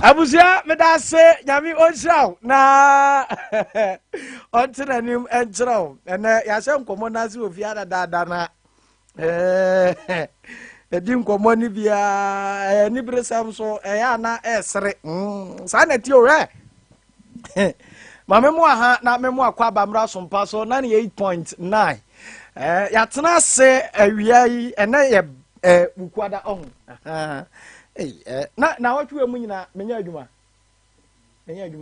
Abusia me da se nyame onhiraw na ontina nim enchiraw ene ya se nkomo na se ofia da na edi nkomo ni bia ni bresam so ya na esre sa na ti o re ma memo aha na memo akwa bamra Sompa so 98.9 ya tena se awia yi ene ye bukwada on na watwe mu nyina menya adwuma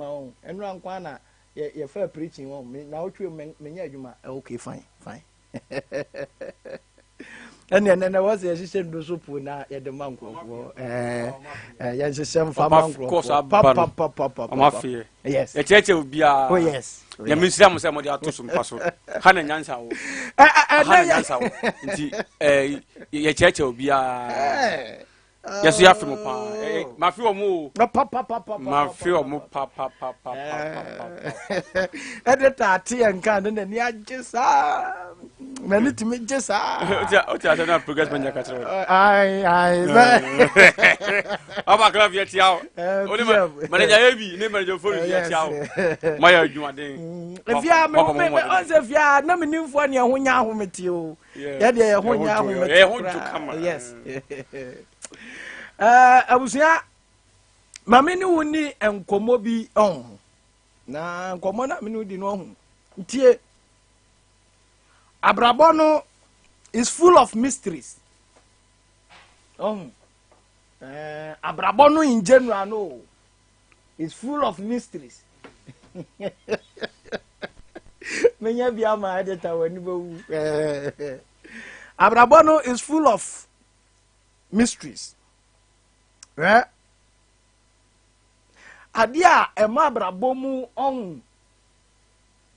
on enu ankwa na ye fa preaching on na watwe menya adwuma okay fine ene was ye hihye ndo so pu na ye de mankrofo ye hihye mfa mankrofo papa amafie yes ye cheche obia oh yes ya misira mo se mo de ato Sompa so ha na nyansa wo ha nyansa wo nti ye cheche obia yes you have to ma fi o mu ma fi o mu pa editor ati enka na ni agesa na ni timi gesa o ti asa na progress manja ka tro ai aba ka vi atiao o ni manager ebi ni manager for vi atiao ma ya adwuma den via me on se via na me nimfo ne ho nya ho meti o ye de ho nya ho meti yes abusia mame ni woni enkomo bi on na enkomo na me ni di no ho ntie abrabo no is full of mysteries abrabo no in general no is full of mysteries menya bia ma edita wani bo abrabo no is full of mysteries adia ema abrabo mu on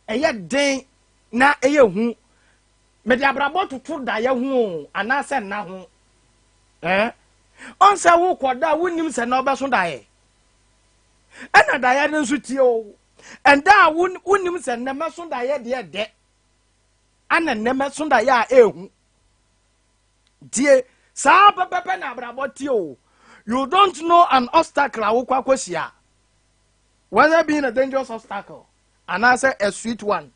eye den na eye hu me de abrabo tutu da ye hu anase na hu on se wo koda wonim se na obeso da ye ena da ye nsu tie o enda wonim se na meso da ye de ana na meso da ye a ehu die sa pepe na abrabo tie o. You don't know an obstacle whether being a dangerous obstacle and answer a sweet one.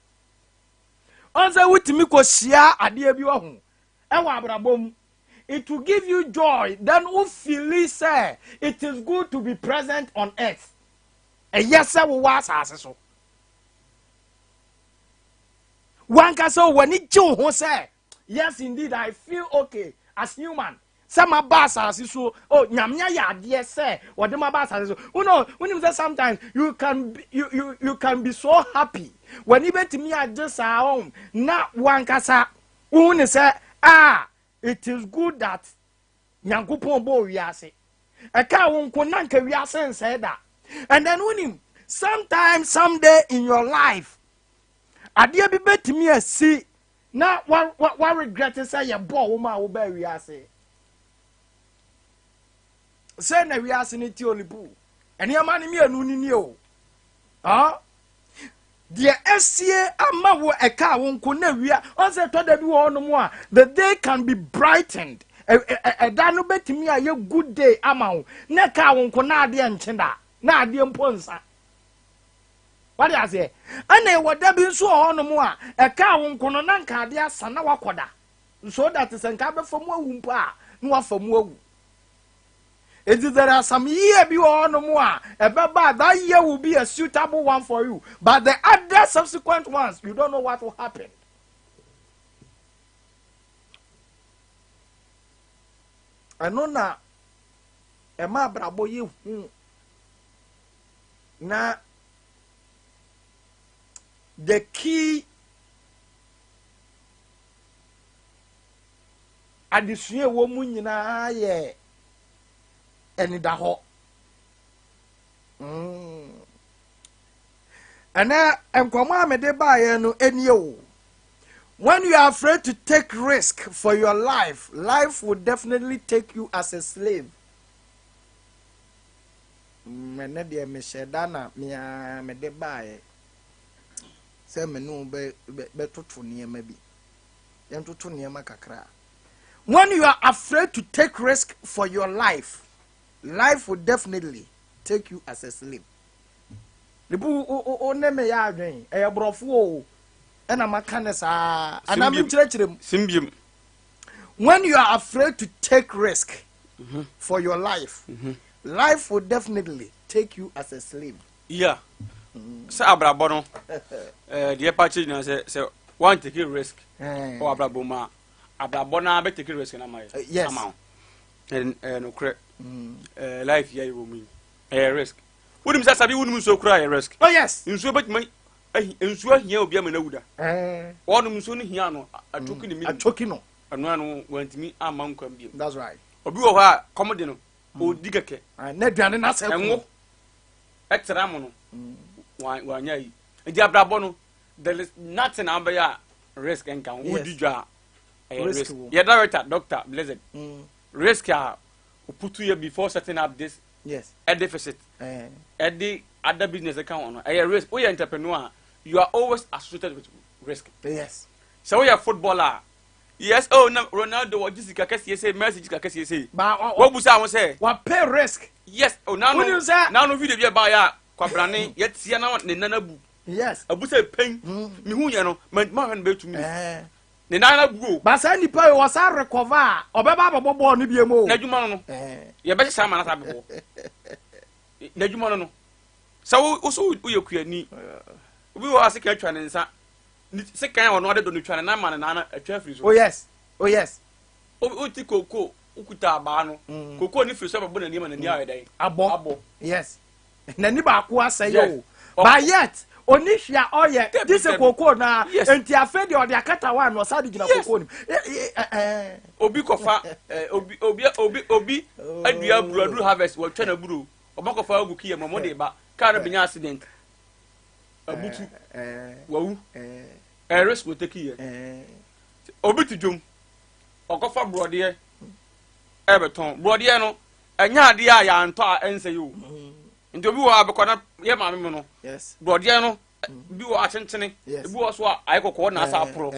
Answer with me kosia adie bi wo ho. Ewa abrabom. It will give you joy. Then who feel say it is good to be present on earth. A yes sir wo asase so. One can say when it you ho say, yes indeed I feel okay as human. Some abasas so oh nyamnya ya de say what them abasas so when you say sometimes you can be so happy when you bet me at just home na one kasa when say it is good that nyankopon bo wiase e ka won ko nanka wiase say that and then when him sometimes someday in your life ade bi bet me asi na what regret say your bo wo ma wo ba wiase say na we asiniti olibu eni amani mi anu ni o the SCA ama wo eka wonko na wia on say to da bi wo no mo a the day can be brightened da no betimi a ye good day ama wo na ka wonko na ade enchenda na ade mponsa what you say ana wo da bi nso ho no mo a eka wonko no na nka ade asa na wakoda so that is nka be famu awu mpo a na wafamu awu. There are some year be on more. That year will be a suitable one for you. But the other subsequent ones, you don't know what will happen. I know now. Emma brabo you na the key addition woman nyina ye eni da ho ana enkwama amede baaye no eni o. When you are afraid to take risk for your life, life will definitely take you as a slave. Mene de me shedana me de baaye se me no be toto niema bi yen toto niema kakra. When you are afraid to take risk for your life, life will definitely take you as a slave. The boo o name ya adwen e brofo o e na maka ne sa anam chirechirem Simbium. When you are afraid to take risk for your life, life will definitely take you as a slave. Yeah. Say abrabono. The party na say want to take risk. Or abraboma. Abrabona be take risk na my. Yes. And no correct. Life here will mean a risk. Wouldn't say Asabee wouldn't so cry a risk. Oh yes. In so but my in so here will be a manauda. One of Musoni Hiano, a token in me. A chokino. And one went me a monk. That's right. Obi o ha commodino o digake. Ne duane na se Enwo. Extramono. Wanya yi. Ndi abrabọ there is nothing about risk and can wodi dwa. Risk. Your director, Dr. Blessed. Risk put you before setting up this a deficit. At the other business account, a risk. We are entrepreneur. You are always associated with risk. Yes. So we are footballer. Yes. Oh, no, Ronaldo or Jessica Cassie say, Mercy Jessica Cassie say. What was I say? What pay risk? Yes. Oh, now no video by a quabrani. Yet see now the nanabu. Yes. A busa pain. Me who you know, my man be to me. The nana go. But say ni pay was a recover. Obeba bobo ni bi emo. Najuma no. Ye be say man asabo. Najuma no. So also you kuani. Obi wa asika twa ne nsa. Second one order don't try na man na atwa free so. Oh yes. Oh yes. O ti koko ukuta aba no. Koko ni free so babo na ni ma na ni ayedan. Abo. Yes. Na ni ba ko asay o. But yet onihia oye this koko na enti afa de ode akata wa no sa de gina koko ni. Obi kofa obi adua buraduru harvest wo twa na buru. Obakofa agu kiye mo de ba car be nya accident. Abutu wawu risk will take here obi to jom okofa brode ebeton brode no anya ade a ya nto a ense yo nti obi wo abekona ye ma me no yes brode no bi wo achenchene bi wo so a ayekoko na asa apro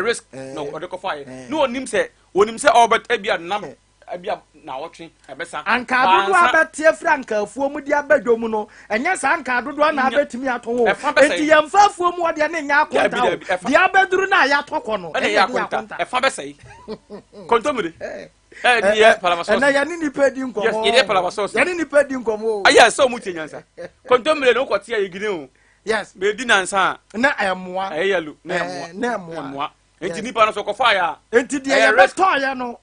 risk no odekofa ye no onim se obet ebia nam abia na wotwe ebesa anka dodo abetie franka afuo mu di abadwo mu no enya sa anka dodo na abetimi ato ho enti yemfa afuo mu ode na nya akonta di abeduru na ya tokọ no ya akonta efa besai kontomire die palamasos na ya ni nipa di nkomo yes die palamasos ya ni nipa di nkomo aya so mu tienyansa kontomire no kwoti ayigine o yes be di nansa na emoa ayelu na emoa enti nipa no so kofa ya enti die ya beto ya no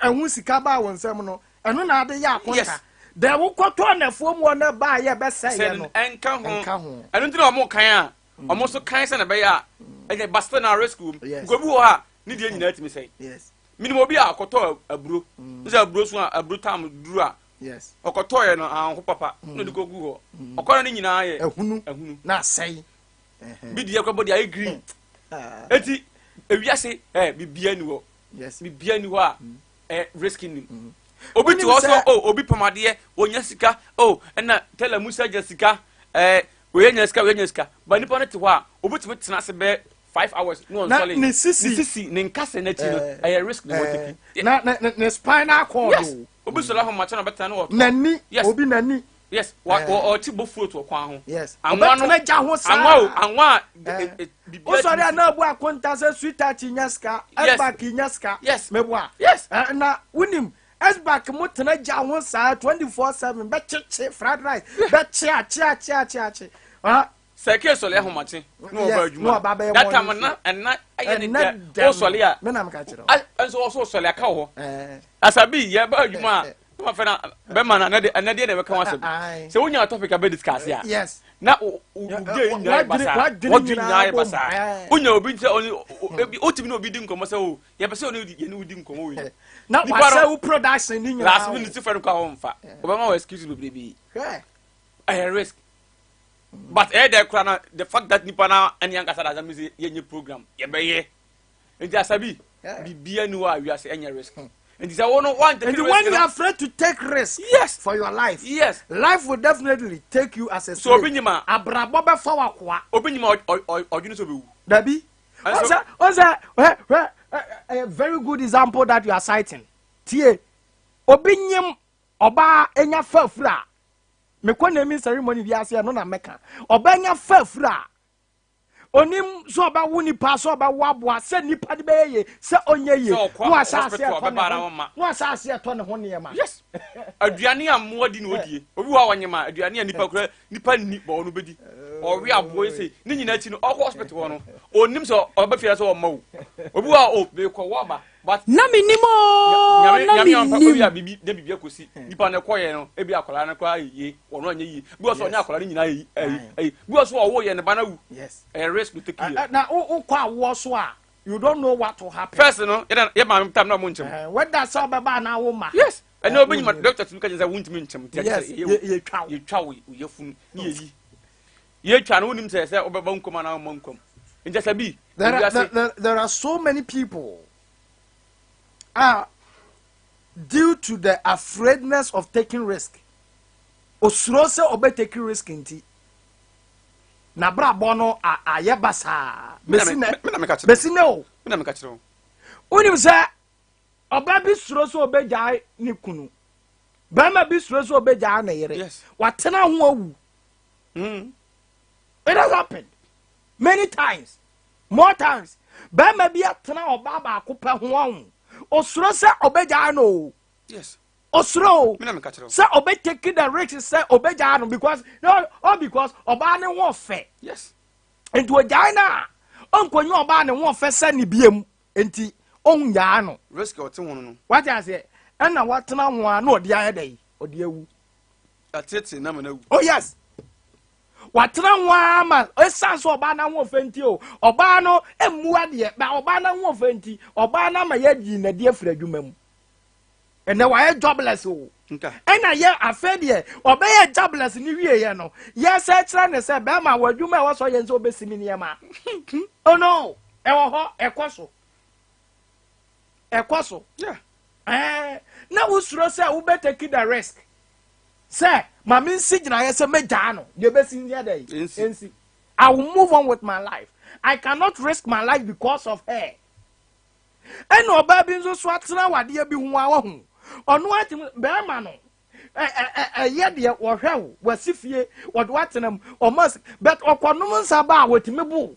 ehun sika ba wonsem no eno na ade ya akonta de wo kwoto na fuomu na ba ye be say no enka ho eno nti na omo kan a omo so kan se na be ya e basta na rescue go bi wo ha ni die nyina atimi say yes minimo obi akoto aburo nse aburo so aburo tam duru a yes okoto ye no anho papa no de kogu ho okoro ni nyina ye ehunu na say bi die kwabodi ay green eti ewiase bibia ni wo yes bibia ni wo a risking him. Obi to also obi pomade onya sika na tell Musa Jessica we nya sika but nipa no te ho a obi to tena se be 5 hours no solid ni sisi ni nkase na ti no risk no take na spinal cord obi so la ho macha no beta no nani obi nani yes o ti bo fruit kwa ho yes anwa no na ja ho sa anwa o so dia na bu akonta se sweetheart nyaska esback nyaska yes mebua yes na unim esback mo tena ja ho sa 24/7 be chichi fried rice be chi seke so le ho mache no ba adwuma that time na na aye o so le a me na mka kire o so le aka ho Asabee ye ba adwuma ma fe na be ma na de de be kan Asabee se wonya topic a be discuss ya yes na o de nyai basa o de nyai basa wonya obi nse o timi na obi di nkomo se o ye be se o ne di nkomo we na wasa u production ni nyina last minute friend kwa ho mfa o be ma excuse me baby I risk but the fact that nipa na any yankasa da me ye program ye be ye enti Asabee bibia ni wa wi ase any risk and is one want and when you are afraid to take risk yes for your life yes life will definitely take you as a so obinyima abrabo be fa wakoa obinyima odwunu so be wu dabi a very good example that you are citing tie obinyim oba enya fafura me kwa naming ceremony bi ase no na meka obanya fafura onim so ba woni pa so ba waboa se nipa de be ye se onye ye no asase to ne ho ne ma yes aduane ammo di na odie obi wa wanyema aduane nipa kura nipa ni bo no bedi o wi abo se ni nyina ti no o hospital no onim so oba fia so o ma wo obi wa o be ko wo ba but na minimo na minimo bibi de bibi akosi nipa na koye no ebi akola na kwa ye wono anya yi bi so nya akola ni nyina yi bi so wo ye ne ba na wu yes a risk to take you na o kwa wo so a you don't know what will happen first no ye ma time na mo nchem whether so be ba na wo ma yes and obi nyima doctor tun ka je say wuntimi nchem ye twa wo ye fun ye twa no nim say obeba nkoma na mo nkom nje Asabee there are so many people due to the afraidness of taking risk osuro se obe taking risk nti na bra bono aye basa besine o me ka kire o unim se oba bi suro so obe jai ni kunu ba ma bi suro so obe jai na yere watena ho awu it has happened many times more times ba ma bi atena oba ba akopɛ ho awu osuro se obe jai no yes osuro me ka kire o se obe take the risk se obe jai no because no all because oba ne ho fe yes enti o jai na onkonyi oba ne ho fe se ne biem enti on ya no risk o te hono no what I say na watena ho a na odi aye dai odi ewu atete na mana wu oh yes watena ho a ma esan so oba na ho fe enti o oba no emua de ba oba na ho fe enti oba na ma ya di na de afira adwuma mu ene wa jobless o ena ye afa de oba ye jobless ni wie ye no ye se kira ne se be ma wadwuma wo so ye nso obesimi ne ma oh no e wo ho ekoso yeah na usuro se wo be take the risk say ma me nsi gina ye se meja no de be sin here dey ensi I will move on with my life. I cannot risk my life because of her and oba bi nso so atena wade bi hu a wo ono atim be ma no ye de wo hwew wasifie wode watenam almost but okonom nsa ba wotimi bu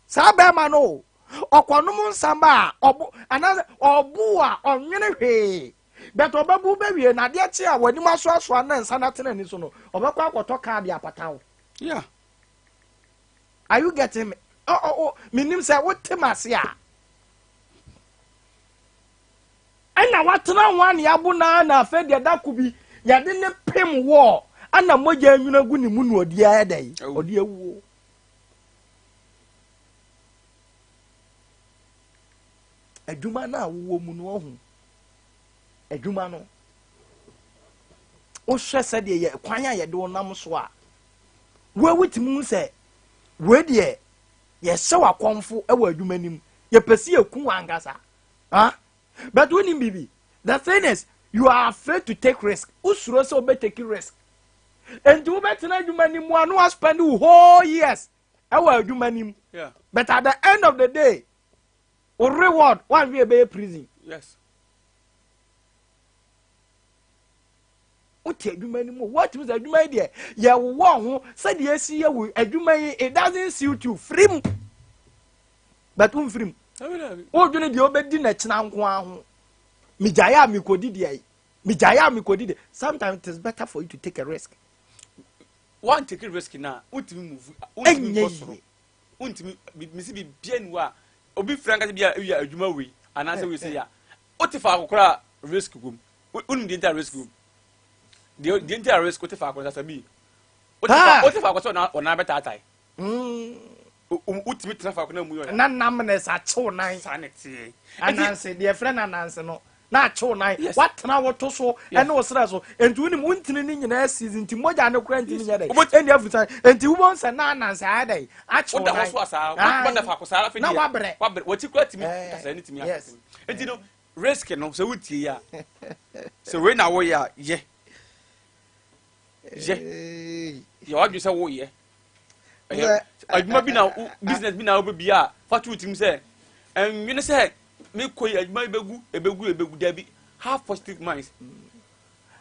sa be ma no okonom nsamba obu ana obu a onwene hwe but obabu be wie na de chi a wani maso aso na nsa na tena ni so no obekwa akoto card apatawo yeah are you getting me Mennim say what temase a ana watena wan ya bu na afa de da kubi ya de ne pem wo ana moja anwuna gu ni mu no odi ayedai odi awuo adwuma na wo mu no ohu adwuma no o hwese de ye kwan a ye de wonam so a wo wutimu se we de ye se wakonfo e wa adwuma nim ye pesi eku angasa but when him bibi the thing is you are afraid to take risk usuro se obe take risk and you better na adwuma nim wa no spend whole years e wa adwuma nim yeah but at the end of the day o reward one we be prison yes what adwuma nim what means adwuma dey ye wo ho say dey asi ye wo adwuma it doesn't suit you free but free o dwene dey obedi na kina nko aho mijaya mikodi dey sometimes it is better for you to take a risk one take a risk na ultimi move ultimi kosoro ultimi misi bi bienu a obi franka bia ewia adwuma we anase we say ya otifa akokora risk gum unim dey risk gum the entire risk otifa akokora Asabee otifa akokora na beta atai ultimi trafa akokora mu yo na namne sa chew nan sanity ananse dey friend ananse no na chew nan what na woto so ene wo sra so enti unim untini ni nyina season ti moja ne kura ntini nya dai eni afuta enti wo bon sa na ananse adai a chew nan wo so asa wo da fa ko sara fe na wabre woti kura timi kasa ni timi akati enti no risk no so wutie ya so we na wo ya ye yo adu se wo ye adwuma bi na business bi na obi a fatu tim se nwene se me koyi adwuma ebegu da bi have positive minds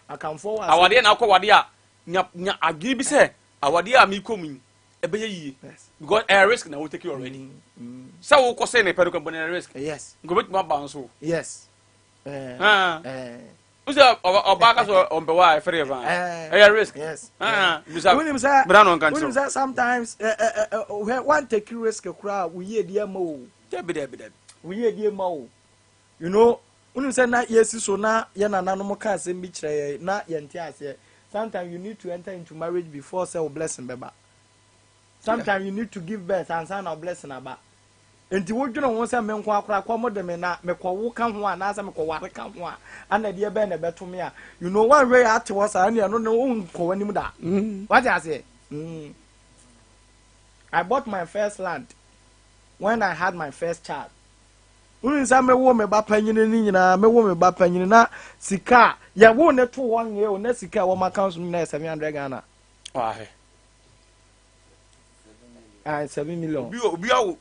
I can forward. Awade na akọ wade a nya agi bi say awade a mi komu ebe ye because a risk na we take already. So we ko say na pedo company risk. Yes. Go bet ma bounce. Yes. Uze obaka so ombewa forever. A risk. Yes. Unim say sometimes one take risk kura we ye dia mo. We ye dia mo. You know, unim say na yes so na ye nananom ka asem bi kire na ye nti ase. Sometimes you need to enter into marriage before say blessing beba. Sometimes you need to give birth and sign a blessing aba. Enti wo dwene ho se me nkwa akra kwa modem na me kwawo ka ho a na asa me kwaware ka ho a ana de be na beto me a you know one way at was and no no nkwa nim da what I say I bought my first land when I had my first child unin sa me wo me ba panyine ni nyina me wo me ba panyine na sika ya wo ne to won ye o na sika wo ma council na 700 Ghana wahe 7 million obi awo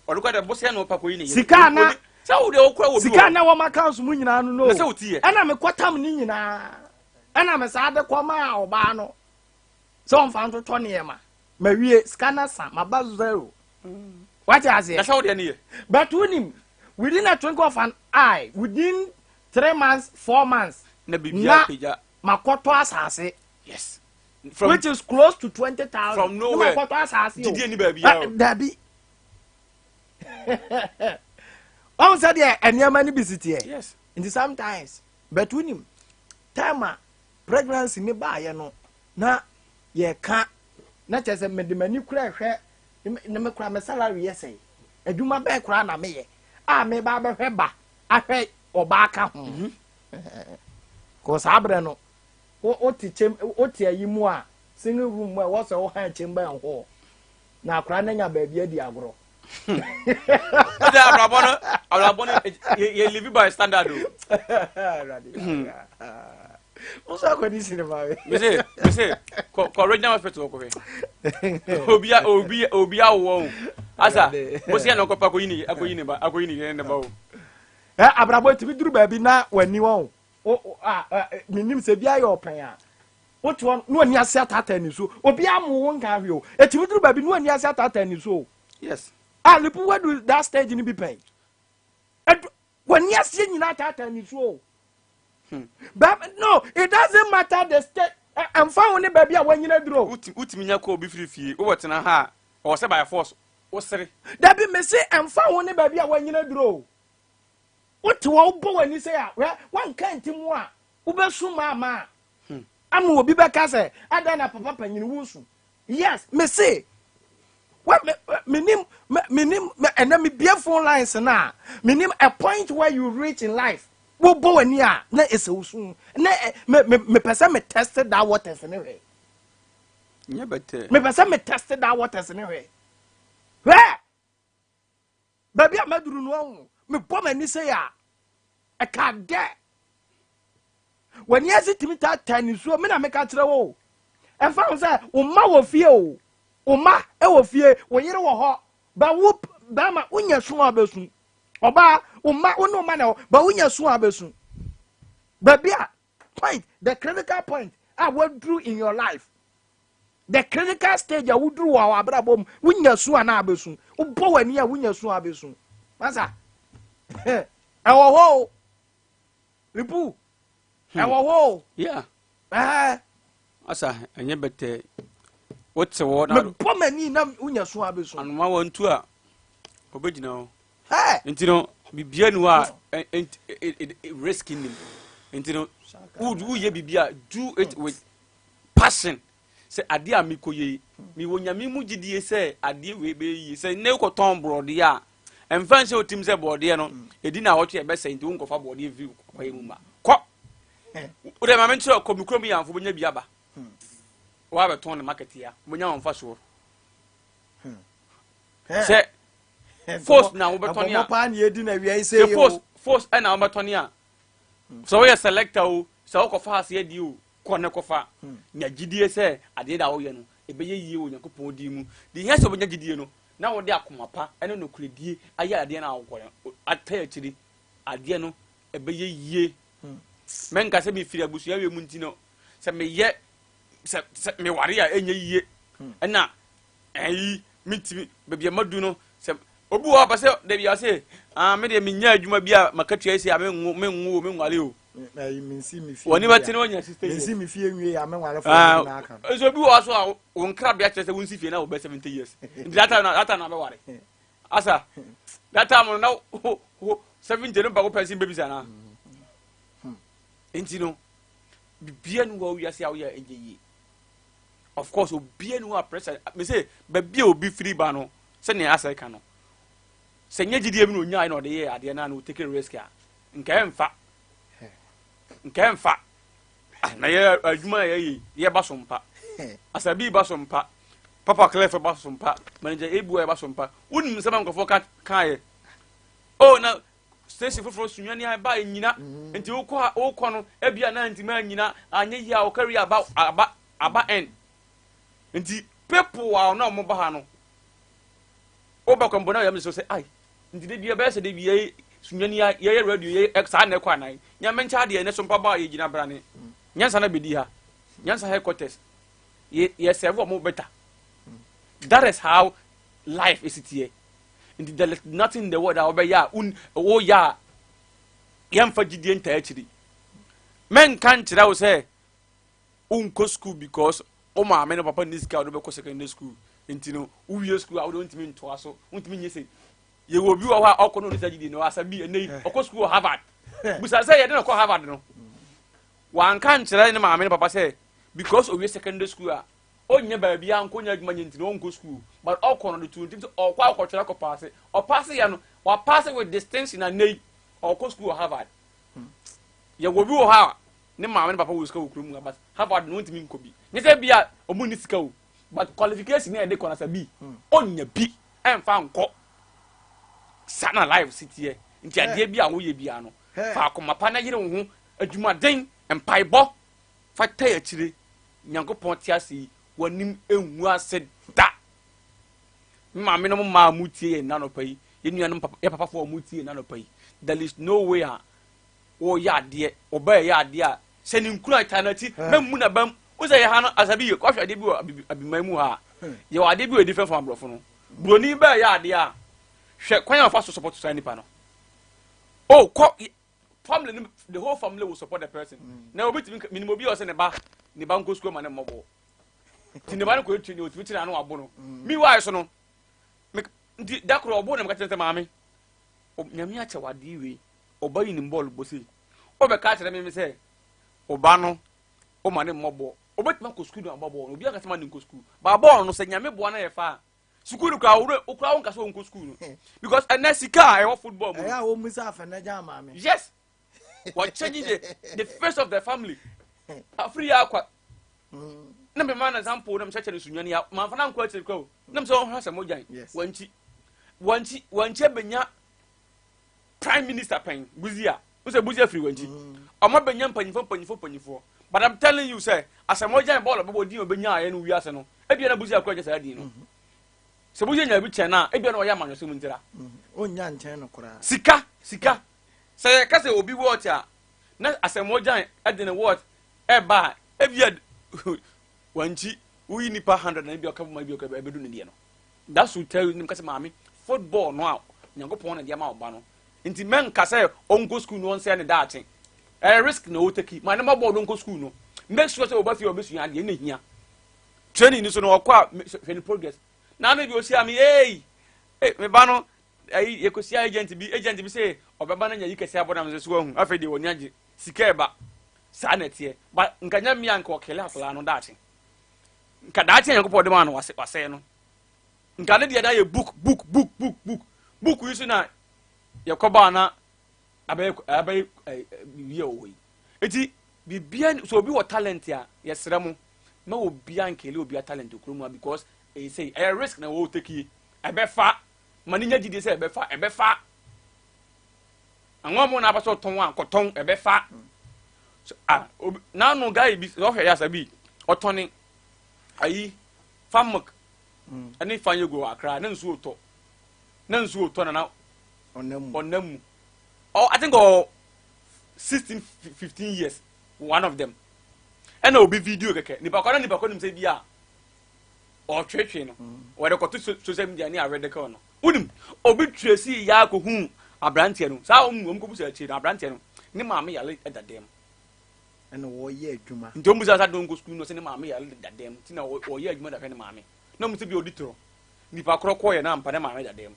oruko de bosia no pa ko yi ni sika na sa wo de okwa wo sika na wo ma council mu nyina no no na sa utie ana me kwatam ni nyina ana me sa de kwama oba no so on fan to ne ma wie sika na sa ma ba zero what I say na sa wo de ne but within a twinkle of an eye within 3 months 4 months na bibia peja makoto asase yes from which is close to 20,000 from nowhere makoto asase did any baby ya dabi on said there and your money visit here yes in the sometimes but time pregnancy ni ba ye no na ye ka na chese me de mani kura hwe na me kura me salary yesai adwuma ba kura na me ye me ba be hwe ba ahwe oba ka ho ko sabre no o ti ayi mu a single room where was o han chamber ho na kura na nya ba bia di agro Abrabono ye live by standard o so ko di cinema me say ko original hospital ko obi awo asa mo se na ko pa ko yini ne ba o abrabo ti biduru ba bi na wani won minim se bia ye open a woto no ani ase atata ni so obi amu won ka hwe o eti biduru ba bi no ani ase atata ni so yes lipu where do that stage ni be pain when you see you not at any so but no it doesn't matter the state I'm found baby when you draw utimi nya ko bi frifie wo wetena ha o se by force wo sere that be me say I'm found baby when you draw what wo bo when you say one can't mu a wo be su mama am obi be ka say ada na papa panyin wo su yes me say what minim and then me be phone lines na minim a point where you reach in life wo bo ani a na esewusu na me person me tested that waters anyway nya better me person me tested that waters anyway where baby amaduru no me bo mani say a ka de when yes timi ta tani so me na me ka kire wo en fa wo say wo ma wo fie o Oma wo fie wo yire wo ho ba wo ba ma unya so abesu oba oma wo no ma na ba unya so abesu ba bia point the critical point I went through in your life the critical stage I would do wa abrabom unya so na abesu ubo wani a unya so abesu masa e wo ho ripu e wo ho yeah asa enye bete what's a word? Me pomani na unya so abeso. Anu ma wontu a obegina ho. Enti no bibia nu a risking him. Enti no who ye bibia do it with passion. Say ade a mi koye mi wonyame mu gidie say ade we be yi say ne ko ton brode a emfa se otim say brode no edi na hotwe be say enti won fa brode view ko ye mu ma. Ko. O de ma men tro ko mi kro mi yanfo bonya bia ba. Wa be ton market ya munya won fa so se force na wo be ton ya pa na edi na wi say yo force na wo be ton ya so we selector o so wo ko fa ase adi o ko ne ko fa nya gidie se ade da wo ye no e be ye yie o Yakopon di mu di nya se bo nya gidie no na wo de akoma pa ene no kuredie aye ade na wo ko ata ya chiri ade no e be ye yie men ka se me firi abusuya we mu ntino se me ye se me ware a enye yie na mitimi bebia madu no se obu wa ba se de bia se me de me nya adwuma bia makatua ese a me nwale o minsi mi fi woni batini onya sister minsi mi fi enwie ya me nwale fo na aka so obi wa so a won kra bia kire se won si fie na wo be 70 years data na be ware asa data mo na 70 no ba go person baby sana entino bibia nu wa wi ase a wo ya enye of course obi enu a pressure me say baby obi free ba no se ne asa ka no se nye gidie mi no nya na ode ye ade na no take risk a nka emfa na ye adwuma ye ba sompa Asabee ba sompa papa clef ba sompa manager ebu ba sompa wonim se man kofo ka ye oh na station for Sunyani ba nyina enti wokọ no ebia na ntima nyina anye ya o carry aba end nti people are na mo ba ha no oba kwambo na yam so say ai nti de bia be se de bia Sunyani ye radio ye exa na kwa nan nya mencha de ne so mpa ba ye gina brane nyansa na bedi ha nyansa headquarters ye serve mo better. That is how life is here. Nti there is nothing in the world that obey ya o ya yam fa gidie nta achiri men kan kira wo say unko school because o ma me no papa ni sika o be ko secondary school nti no uwie school a wo don't mean to aso untimi nye say ye wo bi wo ha okọ no research di no Asabee enei okọ school Harvard busa say ye de no ko Harvard no wan kan kira ni ma me no papa say because uwie secondary school a onye ba bia anko nya adwuma nyenti no onko school but okọ no the two things okwa akọtwera ko pass o pass ya no wa pass with distinction na nei okọ school Harvard ye wo bi wo ha ne ma me no papa wo sika wo krum but Harvard no ntimi nko bi ne say bia omu ni sika wo but qualification na de ko na Asabee onya bi emfa nko sana live city here nti ade bi a wo ye bia no fa akoma pa na yire wo ho adwuma den empaibo fa tay akire nyankopon ti ase wanim enwu ase da ma me no ma mutie ye na no pai ye nuanom papa ye papa fo mutie na no pai there is no way o ya ade oba ya ade a se ni nkura eternity memu na bam o se ye ha no Asabee ko hwade bi abimamu ha ye wa ade bi o different from abrofo no broni ba ya ade a hwe kwan ya fa so support so nipa no oh family the whole family will support the person na obi timi minimum bi o se ne ba nko school ma ne mobo ti ne ba ko etu ni o timi tira no abo no mi wa so no ndi dakro obo na mka tete maame nyame ache wade iwe oba yi ni ball bosi obe ka tire me se oba no o ma ne mobo obetima ko school no mobo obi aka tama ne nko school ba ball no se nyame bo na ye fa school ka okra won ka so nko school no because enesika e football mo ya wo musa fa na ja maame yes what changing the face of the family afri akwa na me man example na me cheche Sunyani ya man fa na nko achiri kwa na me so ho hasa mojan wanchi benya prime minister pen buzia wo se buzia free wanchi omo benya panyifo but I'm telling you say asamojan ball bobo din obenya aye no wiase no ebia na buzia kwa jesa din no se buzia nya bi che na ebia na oya manyo se muntira onya nchen no kura sika say ka say obi what a na asamojan edene what eba ebia wanchi uyi nipa 100 na ebia ka ebedu ne die no that should tell you nim ka say maami football no a nyankopon na dia ma oba no nti men ka say onko school no onse ne daachen risk no take man ma ball onko school no make sure say oba fi obesu ade na hia training ni so no okwa any progress na na bi o si am me ba no ye ko si agent bi say obeba na nya yi kese aboda me so hu afa de woni age sika eba sa na tie ba nkanya mi anka okele akola no daachen nka daachen nyankopon de ma no wase no nka ne dia da ye book yusu na ye koba na abai biye owi eti bibia so obi wo talent ya ye sremo na obi ankele obi talent okurumu because e say a risk na wo take ebefa maninya gidi say ebefa anwo mo na abaso ton an koton ebefa na no guy bi so hwe ya Asabee otoni ayi famok ani fanye go akra na nsu oto na onam oh I think 16 15 years one of them and obi video keke nipa kwa nim say bia o twetwe no we de koto social media ni arede ka no unim obi twesi ya akohu abrante no sa ko busa chi abrante no ni maame yale edadem and wo ye adwuma ntom busa sa don go school no se ni maame yale edadem ti na wo ye adwuma da ka ni maame na mu se bi oditoro nipa ko ye na ampa na maame edadem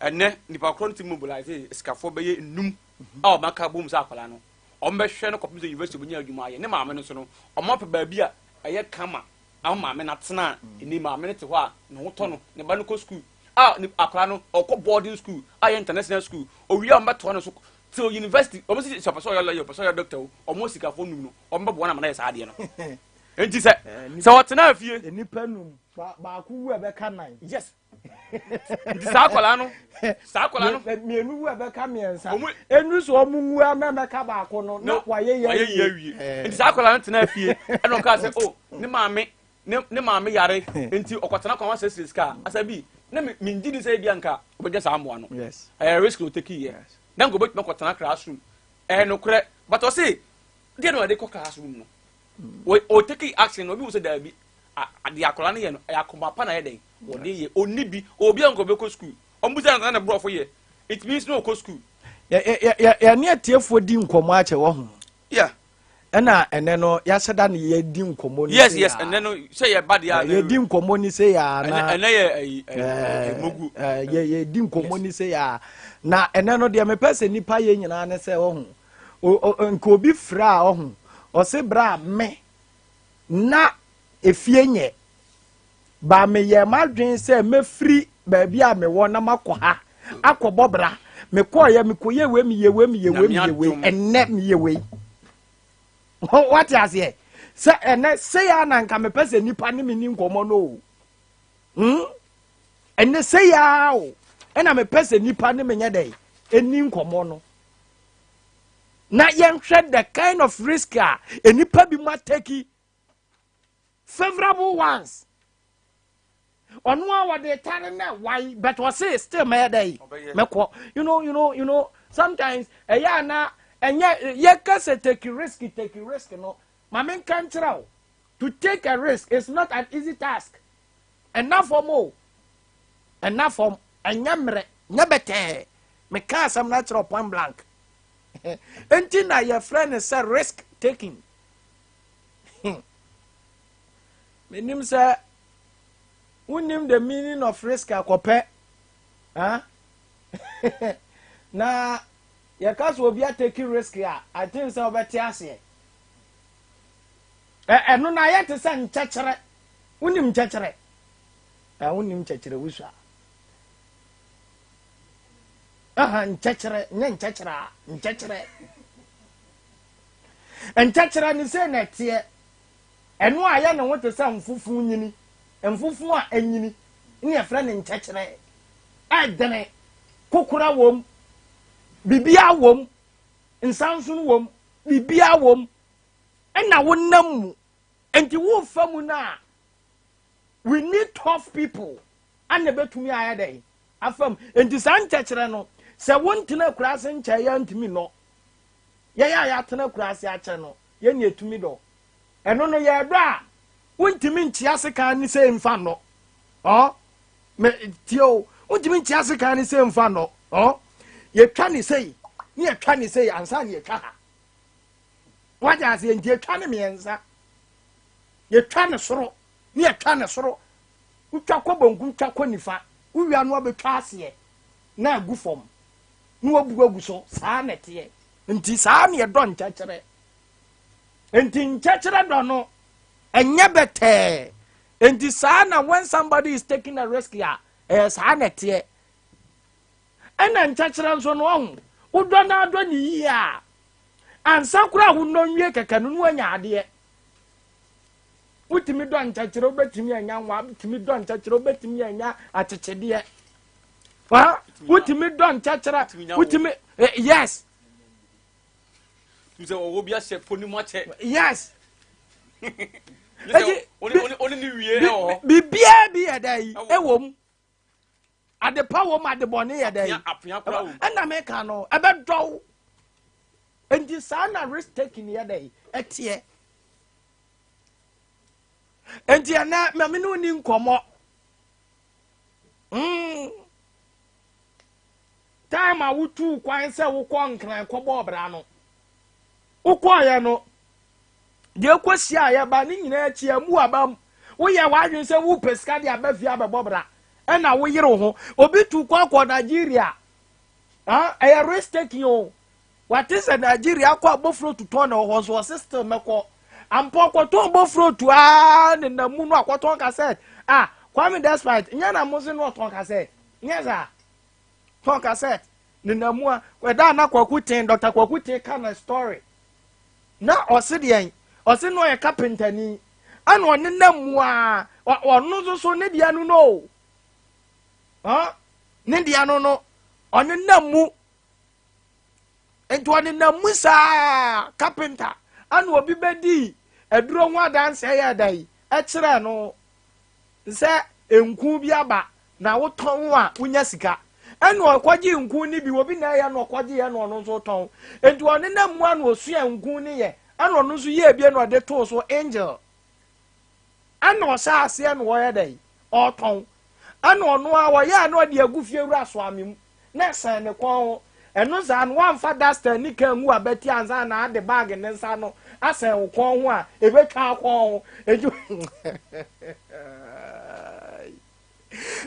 ene nipa kro nti mobilize skafo be ye num a maka bom sa akwala no ombehwe no kopim university bunya adwuma ye ne maame no so no omape ba bi a eye kama a maame na tena ni maame ne te ho a ne ho to no ne ba no ko school ni akwala no okọ boarding school a international school owi a mbeto no so till university omo si so person ya person ya doctor omo sikafo num no ombe bo na mana ye sa ade no enti se what na afie nipa num ba ku wu e be ka nan yes ndi sa akwala no mienu wu e be ka miensa enu so omunwu ameme ka ba ko no na waye ye ndi sa akwala no tena afie e no ka se ne maame yare enti okotena kwa sesi ska Asabee na me ngidi say bia nka obegya sa amoa no yes risk no take yes na go bet no kotena classroom no kure but o say dey no dey classroom no o take action no bi wo say da bi ade akola no ye no yakoma pa na ye den wo dey ye oni bi obi anko be ko school ombuza na bro for ye it means no ko school ya ne atiefo di nkomo ache wo ho yeah ena ene no ya seda ne ye di nkomo ni yes and then no say ye bad ya ye di nkomo ni say ya na ene ye mogu ye di nkomo ni say ya na ene no de me pese nipa ye nyina ne say wo ho nko obi fra wo ho o se bra me na efie nye ba me ye madwen say me free ba bia me wo na makọ ha akọbọbra me kọ ye me kọ ye we me ye enne me ye we what you say say ya na nka me pese nipa ne me ni nkomo no enne say ya o ena me pese nipa ne me nya dai eni nkomo no na ye nhwe the kind of risk a enipa bi ma take favorable ones onu a de tare na why but was say still me dai me ko you know sometimes eya na enye ye kase take risk no mama can try to take a risk is not an easy task enough for more enough for enyamre nyabete me can some natural point blank enti na your friend is say risk taking Mennim say unim the meaning of risk akope na ya kaso obi taking risk ya I think say obeti ase eno na ya te say nchechere unim nchechere unim nchechere wusua nchechere nchechere ni say na tie eno aya na wote say mfufu nyini mfufu a anyini ni ya fra ne nchechere adene kokura wom bibia wom nsansun wom bibia wom ena wonam mu enti wo famu na we need tough people and betumi aya dai afam enti san nchechere no se wontina kurase nche ya ntimi no ya tena kurase ache no ye ne etumi do eno no ye do a wontimi nchiase kan ni se mfa no me tio wontimi nchiase kan ni se mfa no ye twa ni sei ni ye twa ni sei ansa ni ye twa ha waja se ntie twa ni miensa ye twa ni soro ni ye twa ni soro utwa kwa bonku twa kwa nifa uwia no abetwa ase na agufom no wabugu so saa nete nti saa ne do nchachere nti nchachere do no enye bete nti saa na when somebody is taking a risk ya saa nete ena nchachere nso no ho udo na ado ni ya ansa kura hu no nwie keke no anya ade utimi do nchachere obetimi anya nwa utimi do nchachere obetimi anya achechede utimi do nchachere utimi yes tu say obi a se poni mo che yes oni ni wie e o bibia bi edai ewom ade pa wom ade bone edai apia kura wo na me ka no ebe do and the sana risk taking the day etie and the na me no ni nkomo time a wutu kwan se wo kɔ nkran kɔ bɔ bra no wo kɔ ya no de kɔsi a ya ba ni nyina akyi amu aba wo ye wadwen se wo pesika de abafia abɛbɔ bra ɛna wo yere ho obi tu kɔ Nigeria ɛyɛ risk taking o what is a Nigeria kɔ abofro to turn ho so system mɛkɔ ampo kɔ to abofro to ne na mu no akɔtɔn cassette kwame despite nya na mo se no ɔtɔn cassette nya za ton cassette ni na mu a weda na kwakutin Dr. kwakutin kana story na ɔse no yɛ carpenter ni ana ɔne na mu a ɔno so ne dia no no ne dia no ɔne na mu ento ɔne na mu sa carpenter ana obi bedi aduro ho adanse yɛ dai ɛkyerɛ no sɛ enku bi aba na wotɔn a wonya sika ɛna ɔkɔgye nku ni bi obi na yɛ no ɔkɔgye yɛ no ɔno nso tɔn enti ɔne na mu ano osua nku ni yɛ ɛna ɔno nso yɛ bie no ɔde to so angel ɛna ɔhyɛ aseɛ no wɔyɛ dɛ ɔtɔn ɛna ɔno a wɔyɛ no ɔde agu fie wura so amem na ɛsɛn ne kɔn ɛno saa no wamfa duster ni kan ngu abɛti ansa na ade bag ne nsa no asɛn wo kɔn ho a ebetwa kɔn ho eju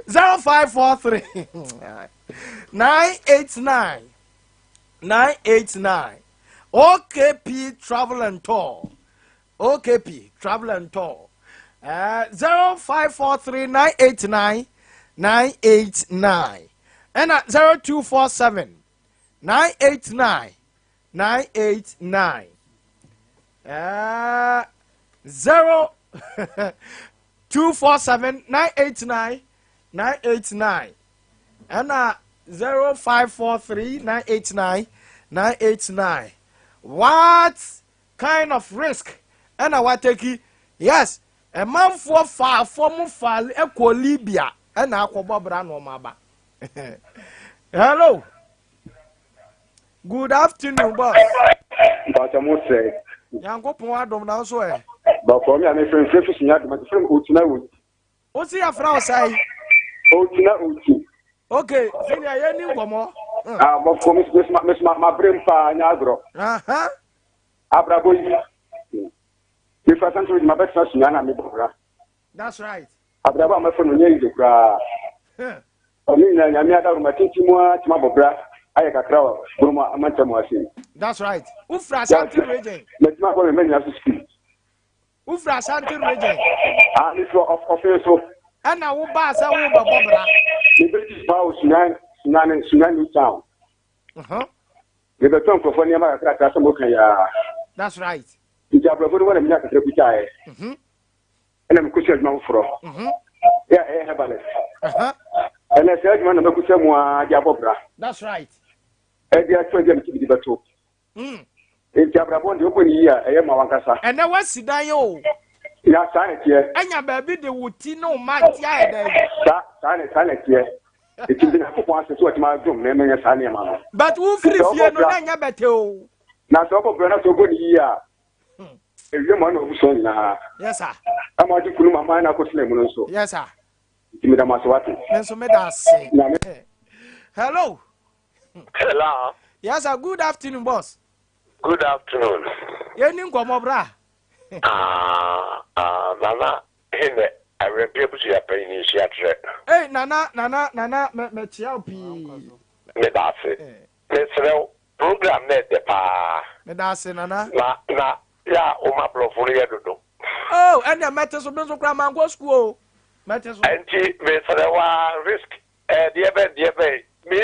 0543 989 OKP travel and tour 0543 989 and at 0247 989 0247 989 and 0543 989 what kind of risk and I want take yes a man for far from fall equal Libya and aquabra no maba. Hello, good afternoon, boss. But I must say, Yango Poadom now so but for me, I'm a friend, my friend Utina. What's your frau say? Utina. Okay, senior, you need one more. But for me, my brain pa Nagro. Abrabo. If I sent with my best friend, Sunyani, that's right. Abrabo, my friend, the cra. I mean, I'm not my teaching more to my bobra. I have a crowd, Bruma, Amantamasi. That's right. Ufra Santi region. Let's not go to many of the speak. Ufra Santi region. It's of so. And now, Basa Uba Bobra. The British Power Sunyani town. The Tom for Foniama Krasamokaya. That's right. You have a good one and Yakai. And I'm Kushel Mouthfro. Yeah, I have a list. And I said, one of the Kusamwa Jabobra. That's right. And they are trying to be the two. In Jabrabon, the open year, I am Mawakasa. And there was Sidayo. Yeah, sign it here. And your baby, the Wutino, Matia. Sign it here. It is enough for us to what my room, naming a sunny man. But who free no better? Now, so for Brenna to good year. If you're one of son, yes, sir. I'm going to put my mind out of the so. Yes, sir. Give me the Maswati. And so made us say, hello. Hello. Yes, sir. Good afternoon, boss. Good afternoon. You didn't come over. Nana, I will be able to pay initiative. Hey, Nana, me chiapi. Me that's it. Let's know program net the pa. Me that's it, Nana. Na, ya, my portfolio do. Oh, and the matters of Benzo Cram go school. Matters. And she may say, risk. Dear bay, me,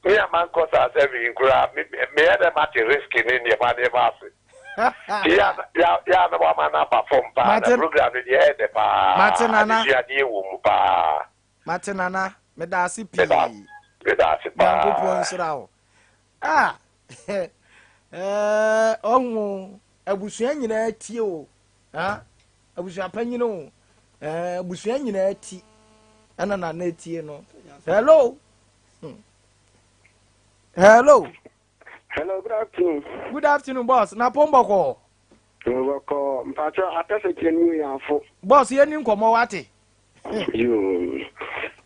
and my course as every grab, me had a matter risk in India, my dear Master. Yeah, the woman up from the program in the head, the pa. Martinana, Medasi P. Oh, I was saying in a tio. I was a penny, was saying in a tea. And an aneti, no. Hello. Hello. Hello, good afternoon. Good afternoon, boss. Na pomboko. Pomboko. Mpacho atase chenu ya fo. Boss, ye ni nkomo wate. You.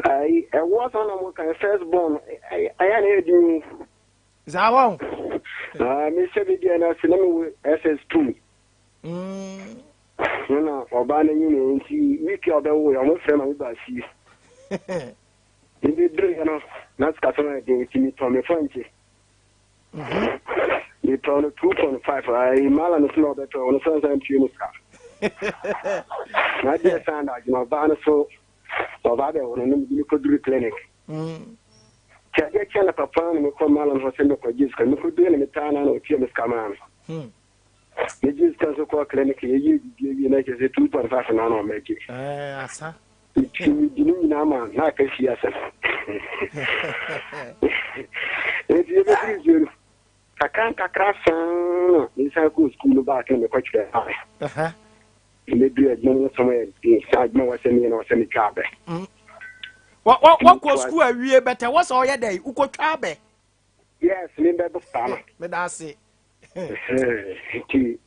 I was on my firstborn. I am Zawon. Mr. Vidiana Cinema SS2. No, Obana, you see, wiki of the way, I'm a friend of Bashi. In the dream, not customer against me from a Frenchy. You told 2.5. I malan is not better on a first time tunis. My dear son, I know Bana so of other one you could do clinic. Can a papa and call Malan for sending for Jesus, and you could do any time or kill Miss Kaman. The Jesus can call clinic, you make it 2.5 an hour make it. Asa. You know, not a she has it. I can't crash inside school back in the coach. Maybe no somewhere inside no semi or semi cabe. What was school we better? What's all your day? Uko cabe? Yes, Linda Bostana. But I say, she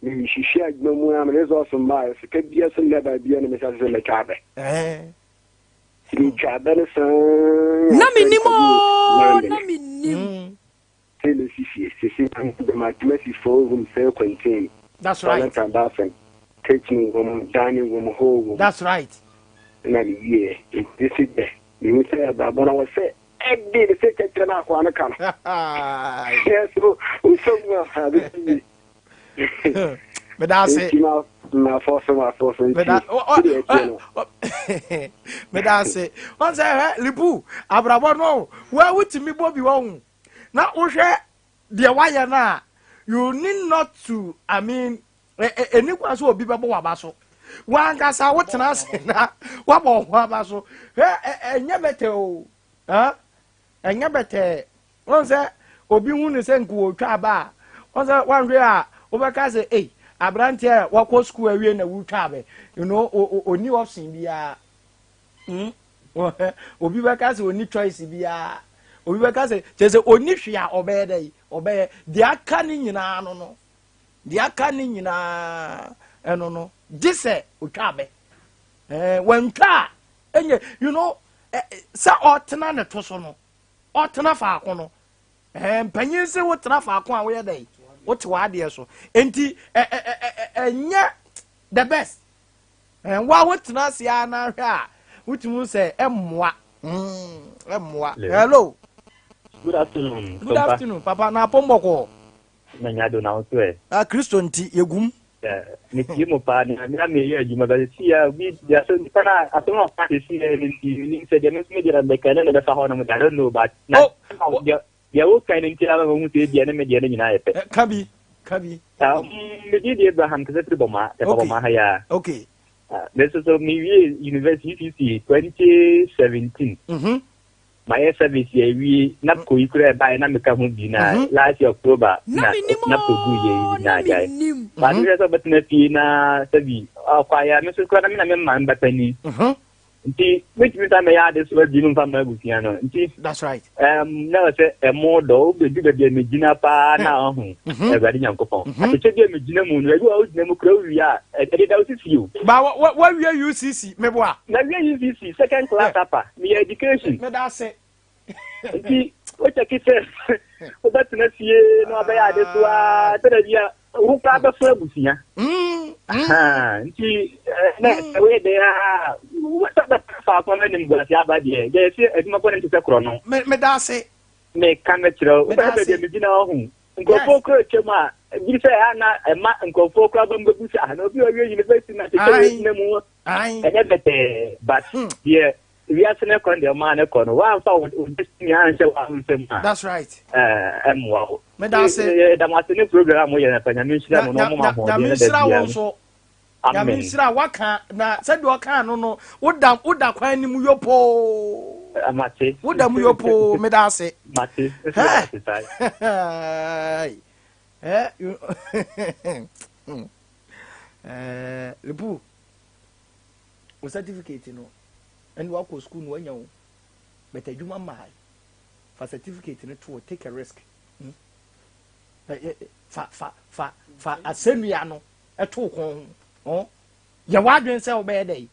shared no more. There's also miles. It could be a never be any messages in the cabe. That's right. Kitchen room, dining room, whole room. That's right. And yeah, this is the you say about what I was saying. I did a second to knock on the camera. Yes, so well. But I say, my force. But I say, once I heard Libu, Abrabano, where would me Bobby won? Now, Osha, dear wire now, you need not to, I mean, a new one will be Babaso. One gas I want to ask now, what more Babaso? And never tell, huh? And never tell. Once that, Obi Moon is and go Traba. Once that one real, Overcast, eh? Abrantia walk to school away in a wood cabe, you know, or new option be a Obi Bacas or new choice be a Obi Bacas, there's a Onishia obey, they are cunning in a no, they are cunning in a I don't know, this Ucabe. When car, and you know, sa alternate tosono, alternate facono, and Penny what Trafalqua where they. What's what dear so? Enti yeah, the best. And what not see now here? Which will say moi. Hello. Good afternoon. Good afternoon, Papa. Na pomboko. Manyado na otwe. Christian ti yegum. Ni kimo pa ni me ye juma ba sia bi ya so ni pana asono pa si ni se de me de la bekana na fa hono mo I don't know but ya wo kan ni tira ba mu te dia na me dia na nyina epe kabi me di Abraham ke setri boma e boma ha ya okay this is of me university 2017 my service ye we na ko ikure ba na me ka hu bi na last October na ko gu ye na jai ba ni so betna fi na sabi kwa ya me so ko na me man batani nti which means I may add this word you from my busiano nti that's right now say a model be do be me gina pa na ho e bari nyankopon ati che me gina mu no e go na mu kro wi a e dey that is you but what we UCC me boa na we UCC second class upper me education me da say nti o che kise o batna fie no ba ya de so a tere dia o ka ba so busia nti na we dey what the fuck on any but ya ba dey dey say e ma ko nti se kro no me da say me kan me kiro o ba dey me gina ho nkofo kro chema bi se ana e ma nkofo kro ba mbebu sa na obi o we university na te na mu e na bete but yeah we are saying kon the man kon wa fa o destiny an se wa nsem that's right wow me da say da ma se program o ye na panya me shira no mo ma ho de shira won so ya me shira waka na se do kan no woda kwan ni mu yopo amate woda mu yopo me da say mate lebu o certificate no and work with school when you but a human man for certificate to take a risk fa asenua no eto kon oh ye wadwen se obey dey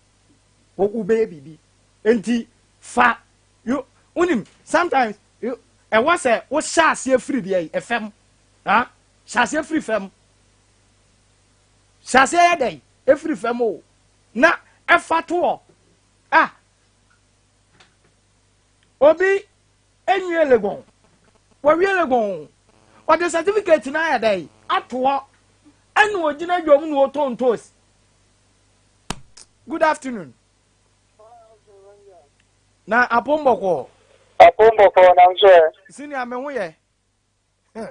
wo obey bibi enti fa you unim sometimes you e was say wo shase free dey efem ha shase free fem shase ya dey e free fem o na efa to obi enye legon wo wie legon o the certificate na ya dey ato anu ogina dwom no tontos. Good afternoon. Na apomboko na nso senior me ho ye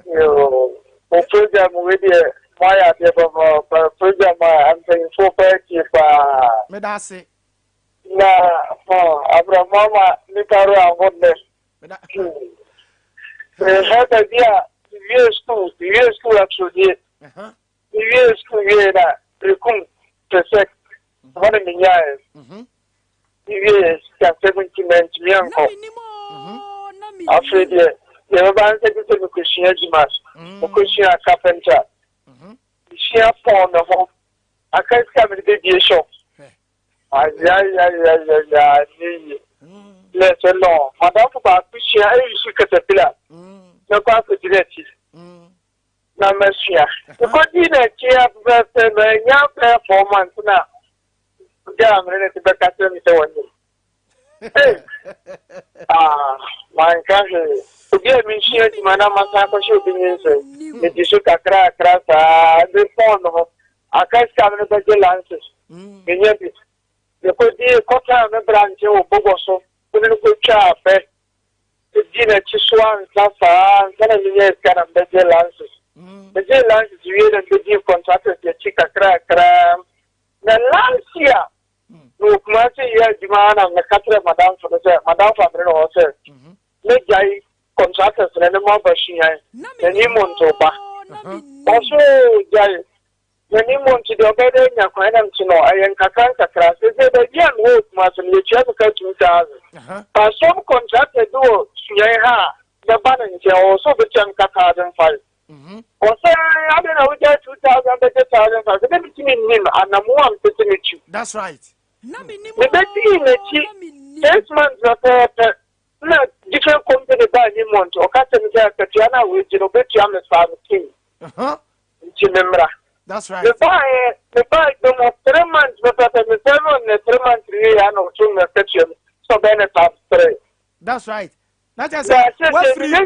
yo o program we dey why dey program am saying so party pa me da se na abra mama ni karo avodne me da had idea the school actually the school na recum presec one in years yes can 70 men to me uncle after the ban say to Christian Jimas Christian carpenter she upon the home I can't come in the day shop let's alone madam for Christian you should caterpillar no pass the direct na mesia ko di na chia birthday na nya performance na ja amre ne be ka se mi se woni my country to get me share di mana masa ko sho bi ni se e di so kakra sa de fondo akas ka me be je lance nya bi de ko di ko ta me branch o bogo so ko ne ko cha pe di na chi swan sa kana ni ne kana be je lance the je lance you hear the give contractors the chika kra na last year no kuma se ya jima na katra madam for the madam family no say le jai contractors na mo ba shi yan ni monto ba also jai ni monto de obede nya kwa na mtino ayen kakran kakra se de dia no kuma se le chia ka 2000 but some contractors do yan ha the balance also be 10,005 I don't know, we get 2,000, 30,000. Let me see him, and I'm one to you. That's right. The best 6 months of different company by any month, or custom Tatiana with Genobetian king. That's right. The buy them of 3 months, but the 3 months, I know 2 months, so then that's right. Not just what free you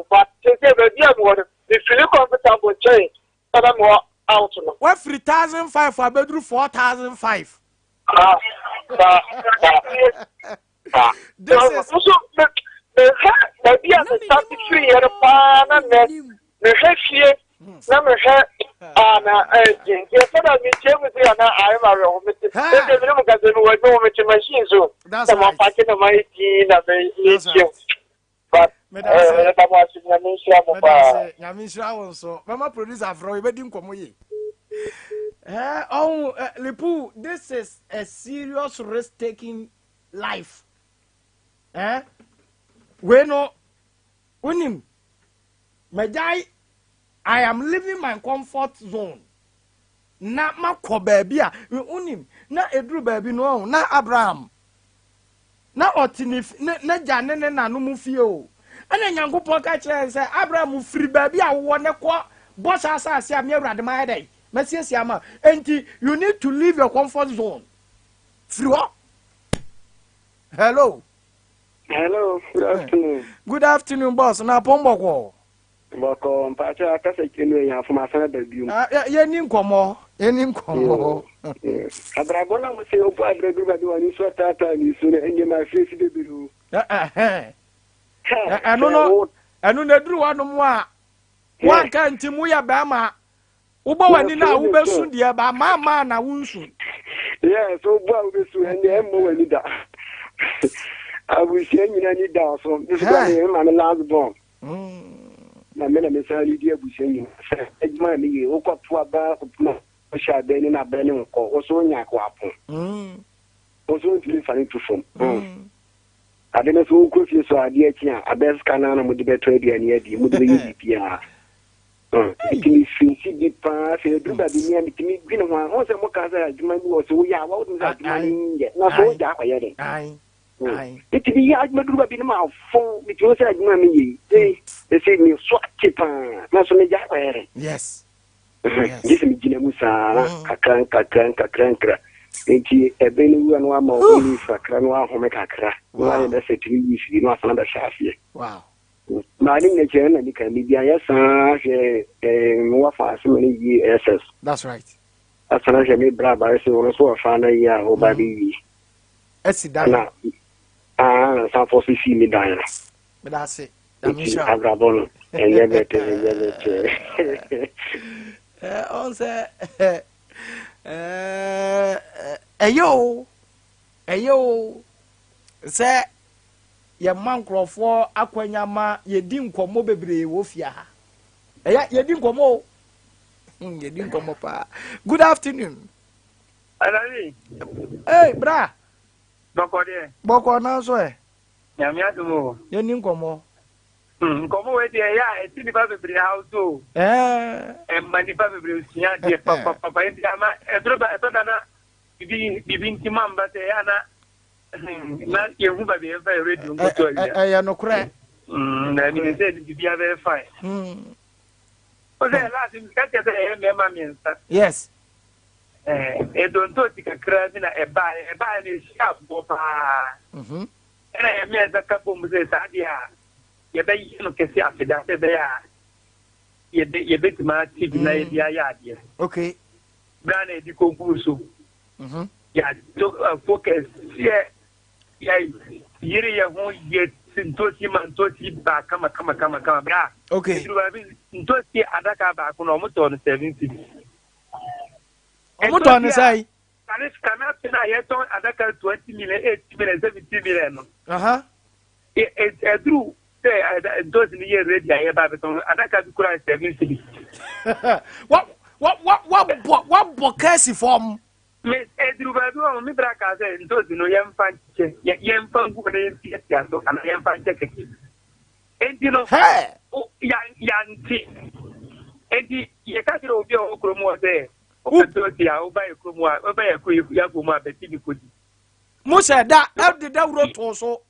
but if you comfortable change, but I'm more out. What 3,500 for bedroom 4,500? This is also the free at a pan and the head here. Number this is a serious risk-taking life. I am living my comfort zone. Na mako baby a unim na edru baby no na Abraham na otinif na jane ne nanu mu fie o ana nyankopon ka kire say Abraham free baby a wo ne ko boss asase am Awurade ma yedai masiesia ma enti you need to leave your comfort zone free ho. Hello, good afternoon boss na pomboko Boko mpacha akasa kenu ya fuma sana da biu. Yeni nkomo. Abrabona mo se opo abregu ba bi wani so tata ni so na enye ma face de biru. Anu na duru wanu mu a. Wan ka ntimu ya ba ma. Ubo wani na wo besu de ba ma na wunsu. Yes, so bo wo besu enye emmo wani da. Abu sie nyina ni da so. This one ma me last born. Na mena mesali dia busenyi ejma mi ye okwapo aba opuna sha beni na beni nko oso nya ko apon oso ntiri fani to fom didn't so cool so I dear Chia, a best canana would be trade and yet you would be PR. It is fancy pass, a do that in the end, you know, also more casa, you might go so yeah, what was that money yet? Not so dark. Aye. It is the argument would have been about 4 which was like money. They say me swat chip, not so many jack. Yes. This is Jinamusa, Kakranka. Enti ebenu anu ama oni fakra no ahome kakra no na se tiri isi no afana da shafi wow ma ni ne che na ni kan bia ya san hwe no afa se mani yi ss that's right asana je me bra ba se wono so afa na ya o ba bi esi da na san for si mi da na me da se da mi sha abrabon enyebete on se eyo se ye mankrofo akwanyama ye di nkomo bebre wo fia ha ye di nkomo pa. Good afternoon Alani hey bra boko na so nyame adumo ye ni nkomo nkomo we de ya eti ni ba bebre house o mani ba bebre usia de papa ndi ama edroba na bibi ntima mba te ya na ye hu ba be radio nkoto ya no kure na ni se bibi ave fine o de la sim ka te me ma miensa yes don to ti kakra bi na eba ni sharp bo pa ena ye me za ka bom ze sa dia ye be no kesi afida se be ya ye be ma ti bi na ye dia ya dia okay brand e di concurso ya to focus ye yiri ya ho ye sintosi mantosi ba kama bra okay sintosi adaka ba ko no mo to no 70 mo to no sai kanis kana na ye to adaka 20 million 8 million 70 million no edru say those ni ye ready ya ba beton adaka bi kura 70 what bokasi form me edru ba do mi braka say those no yem fanche yem fangu ne ya so kana yem fanche ke enti no ya nti enti ye ka tiro obi o kromo say o to ti a o ba kromo a o ba ya ko ma be ti bi kodi Musa da e da wuro to so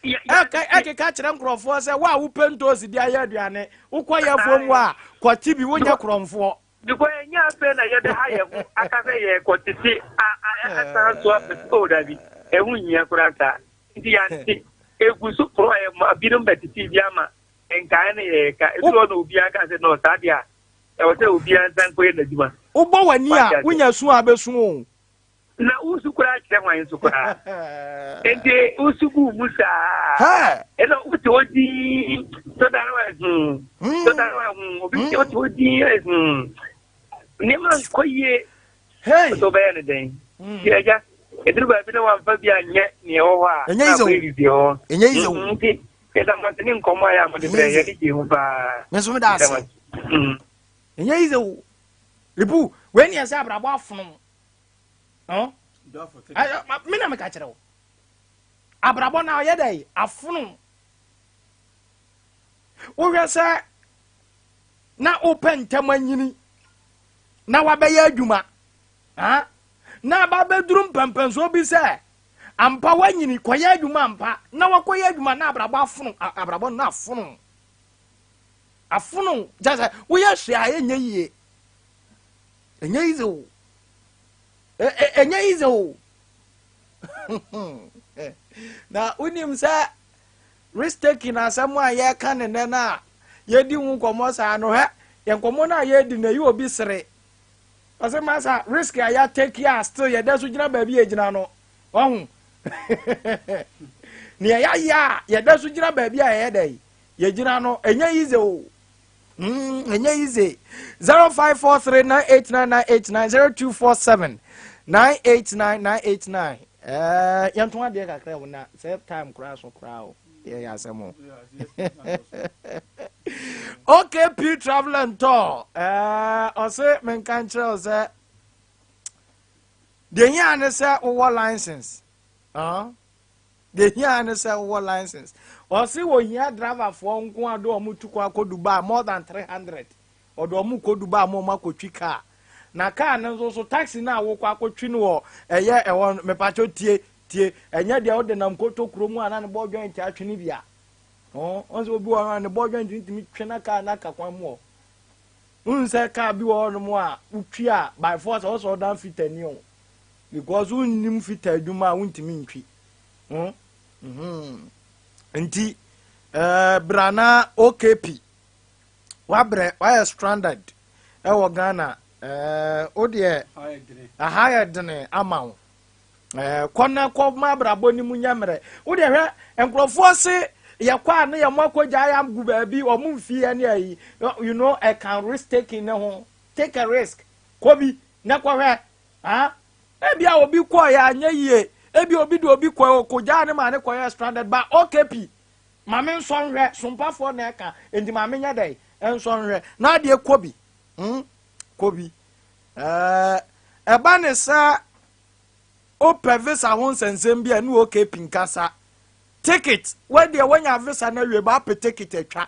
eke ka kire nkrofo se wa wo pentos di aya aduane ukoye fom a kwati bi wonya kromfo diko enya fe na ye de ha ye aka se ye kwotiti a so apeto dabi ehu nyia kurata ndi ya nti egusu pro ye ma bidum betiti bi ama enka ne ye ka edu no obi aka se no sadia e wo se obi ansan ko ye na djuma ugbo wani a wonya su abesu o na usukura kire wan sukura ende usugu musa eno utodi to darwa obi utodi ni man koye to bayane den ya edru ba bi na wan fa bia nye ne ho ha enye izo nti eda matini nkomo ya mo de bre ya di hu ba meso me da ase enye izo libu weni asa abrabo afunu mina me ka kire wo abrabo na ye dai afunu wo hwese na open tamanyini na wabe ya adwuma na baba durum pampanso bi se ampa wanyini koya adwuma ampa na wakoya adwuma na abrabo na afunu jaza wo ya hwe aye nyeye enye izo enye izo na unim sa risk taking asamu aye kan ne na ye di hu komo sa no he ye komo na ye di na yi obi sere asema sa risk ya take ya still ye da so gina ba bi e gina no ohun ni ya ye da so gina ba bi a ye dai ye gina no enye izo enye ize 0543989989 0247989989 yanto ade kakra wona save time kura so kura o ye asemo okay P travel and tour ose men kan kire ose de yan ne se wo license the here and say what license or see what here driver for nko ado omu tukwa ko Dubai more than 300 or do omu ko Dubai mo makotwi car na car no so taxi na wo kwa akotwi no wo eye e won me pacho tie enya dia wo de nam koto kromu ana ne bo joint atwene bia oh onso obi wo ne bo joint ntimi twena car na kakwan mo unse car bi wo no mo a utwi a by force also down fit ani o because unnim fit adwuma untimi ntwi nti brana OKP wabre why stranded e wo Ghana odie a higher than amount kona ko mabrabo ni munyamre odie hwe enkrofo se yakwa na yamakogya yam gu baabi o mumfie ne ayi you know I can risk taking ne ho take a risk kobi na kwa hwe ebia obi ko ya anya yie ebi obi do obi ko ja ne ma ne ko ya stranded ba OKP mame nson hwe sompafo na eka enti mame nya dai nson hwe na de kobi kobi eba ne sa open visa hon sensem bia nu OKP nkasa ticket when they when your visa na we ba pe ticket atwa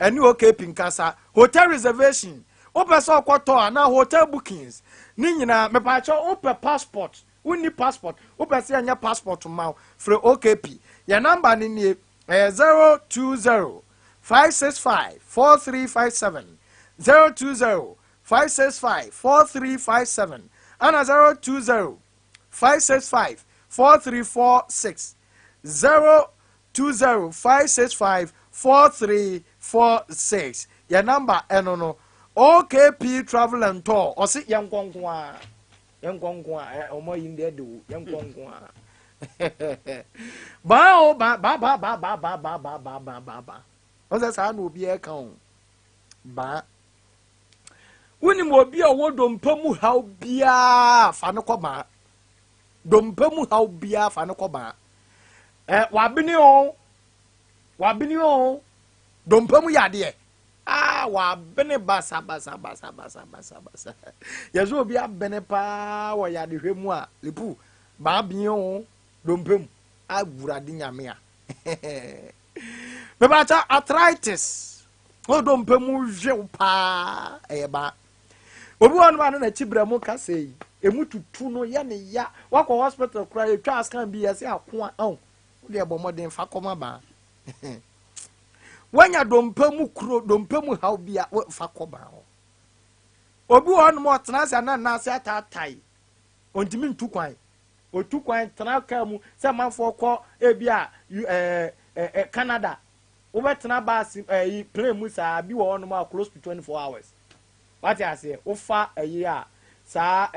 enu OKP nkasa hotel reservation open so kwato na hotel bookings ni nyina me pa cho open passport uni passport open se anya passport ma for OKP your number ni 020 565 4357 020 565 4357 and 020 565 4346 020 565 4346 your number enono OKP travel and tour o si yankonkwa omo yinde do yankonkwa ba o se sa na obi e kan ba woni mo bi owo dompamu haw bia fa ne ko ba dompamu haw bia fa ne ko ba wabini o dompamu yade wabini basa yeso obi abene pa wo yade hwemu a lepu ba bin o dompamu agurade nyame a bebata arthritis o dompamu hwe pa ba obi won ba na chibremu ka sei emu tutu no ya ne ya wakọ hospital kra e twa scan bi ya se akwa on de ebo modern fa koma ba wanya dompamu kro dompamu haw bia fa koba obi won mo tena se na se atatai ontimi ntukwan otukwan tena ka mu se manfo kọ ebia Canada wo betena ba plane mu sa bi wo no ma close to 24 hours what I say ofa a year sa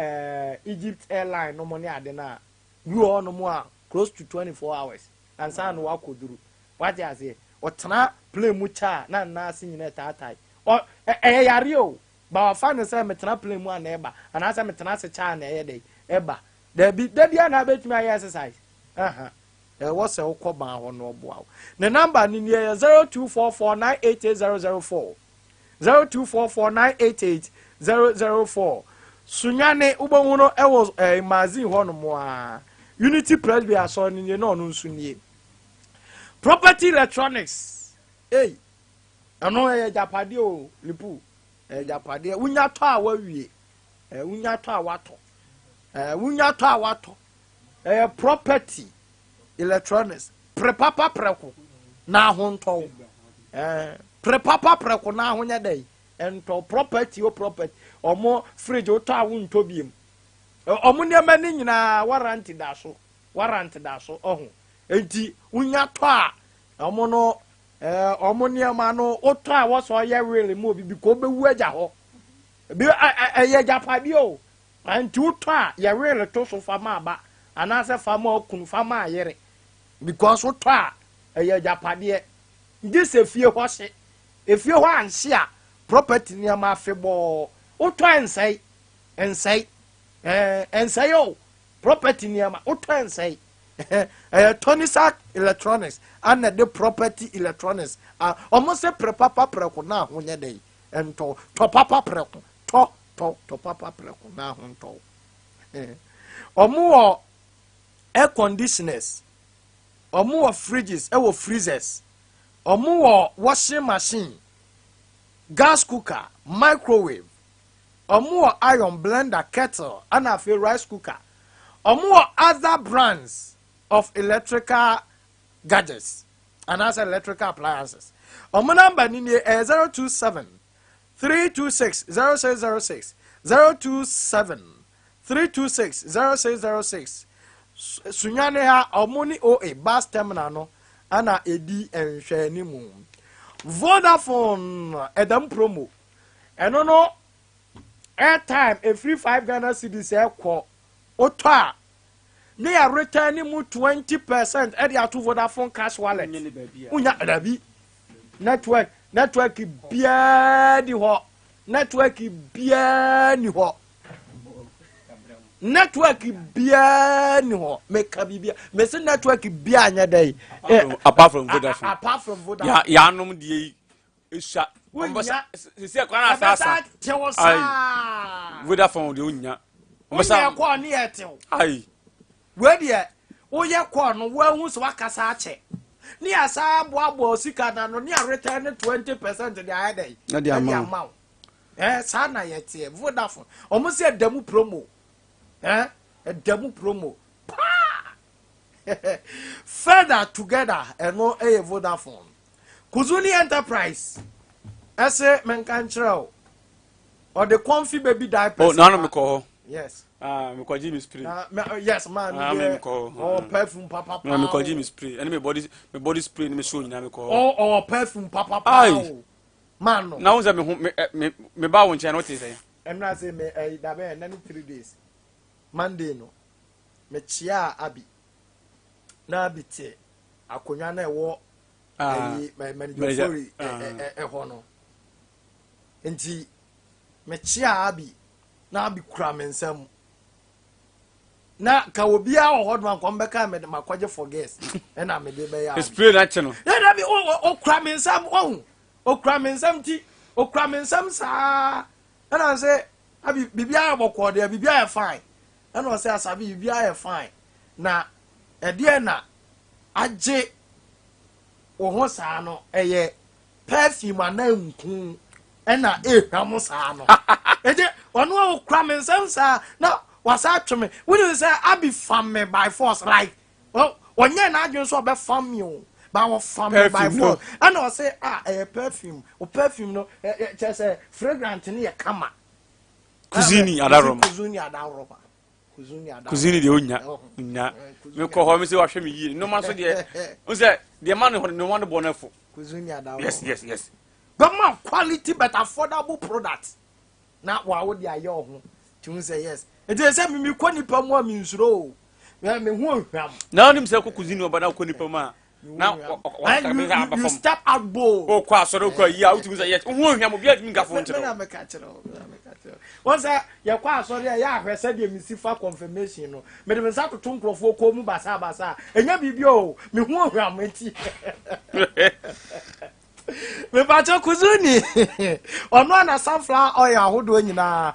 Egypt airline no money adena you all no more close to 24 hours and sa no wakoduru what I say o tena play mu cha na sinyina tatai o yare o ba fa no say metena play mu na eba and asa metena se cha na dey eba da bi na betumi aye exercise what say okoba ho no oboa the number ni 0244988004 0244988004 Sunyani ubonwuno ewo magazine ho no mo a Unity Press be aso ni no no nsunie property electronics ano japade o lipu japade unya to a wawie unya to a wato unya to a wato property electronics prepapa preko na ho nto prepapa preko na ho nya dai ento property o property omo fridge o to awu nto biem omo ne mani nyina warranty da so oho enti unya to a omo no omo ne ma no o to a wo so ye really mo bi ko bewu aja ho bi ye japa bi o anti o to a ye really to so fama ba anase fama okun fama ayere because o to a ye japa de this efie ho se efie ho anse a property ni ama afebo o to ensai o property ni ama o to ensai Tonisac electronics and the property electronics almost say prepapa preko na ho nya dai ento to papa preko to papa preko na ho nto air conditioners omo fridges e wo freezers omo washing machine gas cooker microwave omo iron blender kettle and a rice cooker omo other brands of electrical gadgets and as electrical appliances omo number ni 027 326 0606 027 326 0606 Sunyani ha omoni OA bus terminal no ana edi enhwe ni mu Vodafone edam promo eno no airtime a free 5 Ghana cedis ekwo oto a ne ya return mu 20% e dey ato Vodafone cash wallet unya dabi network bia di ho network bia ni ho network bia ni ho make bibia me say network bia anya dai apart from Vodafone ya nom die esha se kwa na asasa Vodafone de onya onya kwa ni etew ai we de oye kwa no wa hu so wakasa ache ni asa boabo sika na no ni return 20% de aye dai na de amount sa na yete Vodafone omo se damu promo damu promo further together eno Vodafone Kuzuni Enterprise ese menkanchero or the comfy baby diapers no me call yes me call Jimmy spray yes man me call or perfume papa no me call Jimmy spray and me body spray me show nyina me call or perfume papa man no now say me ba won chen what is say em na say me da be na 3 days Monday no me chia abi na abite akonya na ewo manufacturing hono enti me chia abi na abi kura mensam na ka obi a wo hodo anko mbeka me makwaje for guest na me de be ya spray na che no na bi o kura mensam o kura mensam ti o kura mensam sa na say abi bibia abokọ de bibia fine na o say Asabee bibia fine na ede na age wo saa no eye perfume ananku na ehwam saa no eje ono okra me nsem saa na wasa atweme we say abi fam me by force like onye na adwen so be fam me o ba wo fam me by force and o say perfume o perfume no say fragrant ni e kama kuzini adaroba kuzini de onya me ko ho me se wa hwe me yi no man so de o say the man no one bonafo kuzini adaroba yes but man quality but affordable product na wa wo de aye ho tun say yes it is say me ko nipa mu am nsuro me hu ohwam na onim say ko kuzini obada ko nipa mu a na you step out bold o kwa so ko yi a utu say yes hu ohwam obi adimi gafo ntiro me ka kiro once ya kwa so ya ahwese de mi sifa confirmation no me de sa to nkrofo ko mu basa enya bibio me hu ohwam enti me bacho kuzuni ono na sunflower oil ahodo nyina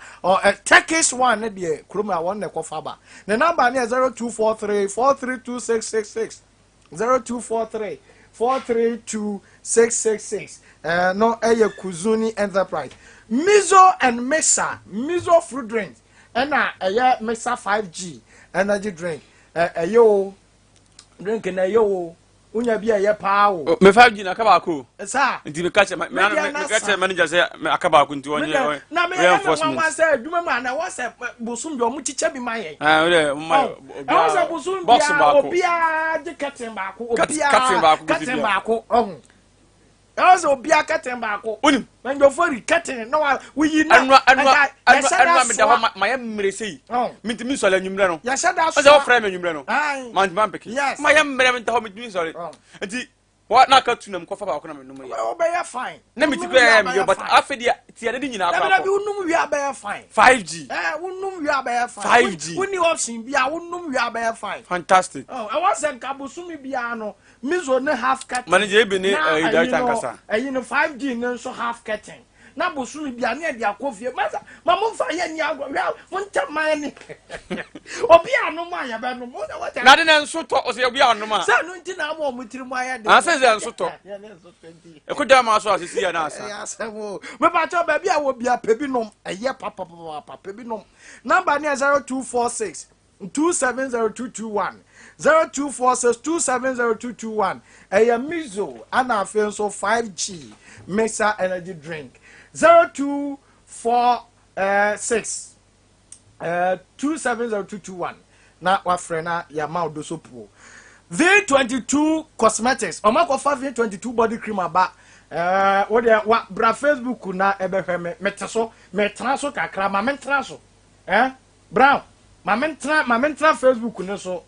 Turkish one de kroma won ne kofa ba ne number ne 0243432666 0243432666 no kuzuni enterprise Mizo and Mesa Mizo fruit drink na Mesa 5G energy drink yo drink na yo unya bia ye paawo me 5G na akaba ko sa nti me catch manager say akaba ko nti onye na me reinforcement say duma ma na what's busum bi o mu chicha bi ma yen we what's busum bi obia de curtain ba ko obia curtain ba ko what's obia curtain ba ko onim when you for curtain no we yi na anwa me da ho ma ye mmere sei minti mi so la nyumre no ya shada so o frame nyumre no man peki ma ye mmere me da ho minti mi so nti what na ka tunam ko fa ba ko na me no ye o be ya fine na mi ti ko ya me yo but afedi ti ya de nyina akwa na bi unum wi aba fine 5G unum wi aba fine 5G woni option bia unum wi aba fine fantastic I was en kabusumi bia no mizo ne half curtain manager ebe ne director nkasa no 5G ne so half curtain na bosu bia na dia kofie masa mama mfa ye ni agwa won tamani obi anoma ya be no mo na wata na de na nso to o se obi anoma sa no nti na amo mutiri mu aya de asa se nso to e ko da ma so asisi ya na asa ya semo me ba cho ba bia wo bia pe bi nom eye papa pe bi nom number ni 0246 270221 0246270221 eye mizo ana afen so 5G mixer energy drink 0246 270221 na wa frena ya ma odoso po V22 cosmetics o ma ko fa V22 body cream aba wo de wa bra Facebook na ebehwe meteso metraso kakra ma mentraso brown ma mentra Facebook ne so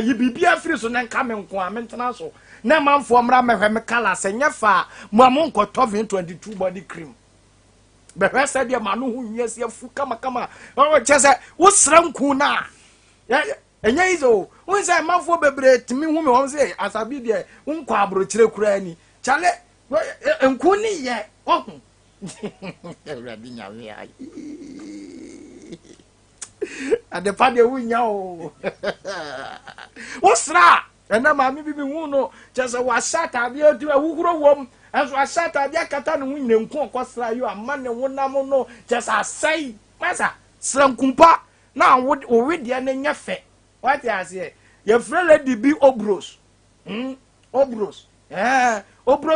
yi bibia free so na nka me nko a mentraso na manfo mra mehwe me kala se nyefa mo amon ko V22 body cream behwe se de ma no hu nwiase afu kama o chese wo sranku na enye izo won say manfo bebre timi hu me won say Asabee de nkwa abrochire kura ani chale enku ni ye ohun ewradi nyawe ai ade pa de wunya o wosra ena ma mi bibi hu no chese wa shata de otu awuhuro wom enso ashata de kata no hu nku okosra yo amane wonam no chese asai masa srankumpa na wo we de na nyafe what you say your friend lady be obros obros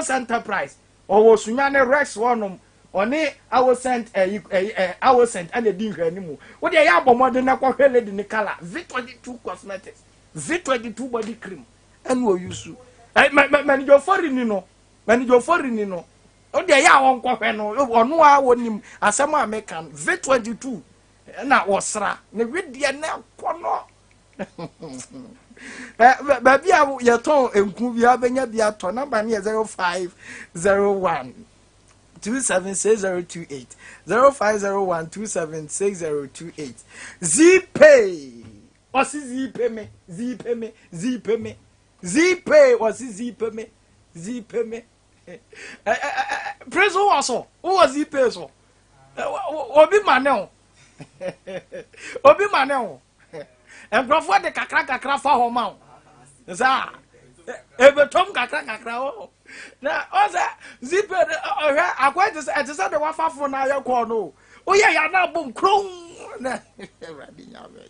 enterprise or Sunyani Rex one oni I will send and the ding anymore what they have more than a lady in color V22 cosmetics V22 body cream and will use you man your foreign no man your foreign no oh they are on coffee no no I want him as some American V22 na wasra ne wedia na kono baby ya ton enku bia benya bia to number ne 0501 276028 0501276028 Zpay osi Zpay osi Zpay preso waso who was Zpay so obi maneo engrofo de kakra fa ho ma za ebetom kakra o na oza Zpay ohwa akwete se de wafafo na ayekọ no oye ya na bom kron na radi nyawe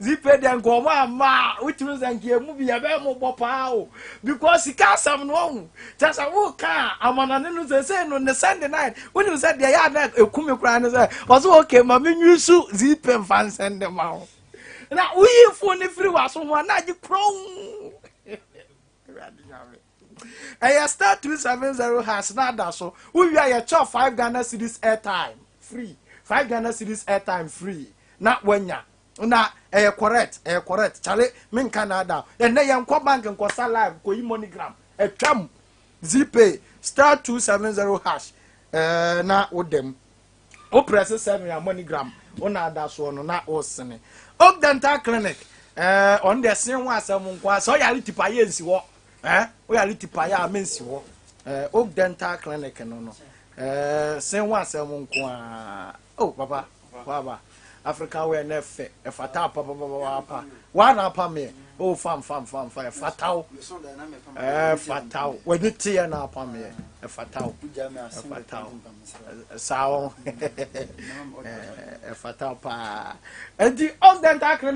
Zpay de ngoma ma utimi zankie mu bia be mo bopa o because sikasam no tasa wo ka amanane no se no ne Sunday night when you said ya na ekumi kra no say ozo okay ma menwusu Zpay fan send ma o na uyi fo ne free waso ho na ji kron I start 270 has not that so we are your chop 5 Ghana cedis airtime free 5 Ghana cedis airtime free na wanya na correct chale min Canada and na yan bank and kosa live ko yi MoneyGram etwam Zpay star 270 hash na odem o press 7 ya MoneyGram ona da so no na o sene Oak Dental Clinic on the same one asem nkwa so ya litipa ye nsi wo o ya litipa ya amensi wo Oak Dental Clinic no same one asem nkwa oh baba Africa we na fe e fata papa wana pa me oh fam fatao fatao when you tie na pa me e fatao sao e fatao pa and the Oak Dental Clinic